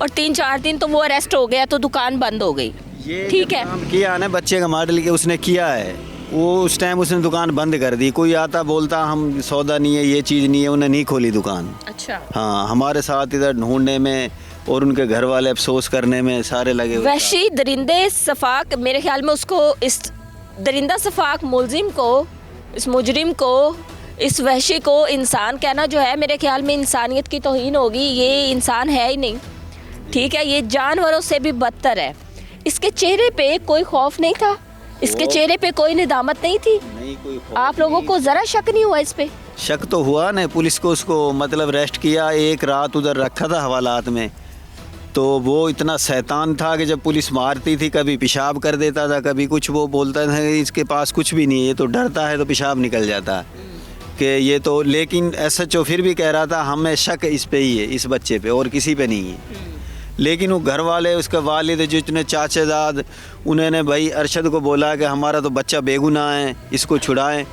और 3-4 दिन तो वो अरेस्ट हो गया तो दुकान बंद हो गई। ये ठीक जब है। काम किया ना बच्चे का मॉडल के उसने किया है, वो उस टाइम उसने दुकान बंद कर दी। कोई आता बोलता हम सौदा नहीं है, ये चीज़ नहीं है, उन्हें नहीं खोली दुकान। अच्छा। हाँ, हमारे साथ इधर ढूंढने में और उनके घर वाले अफसोस करने में सारे लगे हुए। वहशी दरिंदे सफाक, मेरे ख्याल में उसको, इस दरिंदा सफाक मुलजिम को, इस मुजरिम को, इस वहशी को इंसान कहना जो है, मेरे ख्याल में इंसानियत की तौहीन होगी। ये इंसान है ही नहीं, ठीक है, ये जानवरों से भी बदतर है। इसके चेहरे पे कोई खौफ नहीं था, इसके चेहरे पे कोई निदामत नहीं थी। नहीं कोई खौफ आप लोगों को ज़रा शक नहीं हुआ इस पे? शक तो हुआ ना, पुलिस को उसको मतलब रेस्ट किया, एक रात उधर रखा था हवालात में। तो वो इतना शैतान था कि जब पुलिस मारती थी कभी पेशाब कर देता था, कभी कुछ। वो बोलता था कि इसके पास कुछ भी नहीं है, ये तो डरता है तो पेशाब निकल जाता है कि ये तो। लेकिन SHO फिर भी कह रहा था हमें शक इस पे ही है, इस बच्चे पे, और किसी पे नहीं है। लेकिन वो घर वाले, उसका वालिद, जितने चाचेदाद, उन्होंने भाई अरशद को बोला कि हमारा तो बच्चा बेगुनाह है, इसको छुड़ाएं।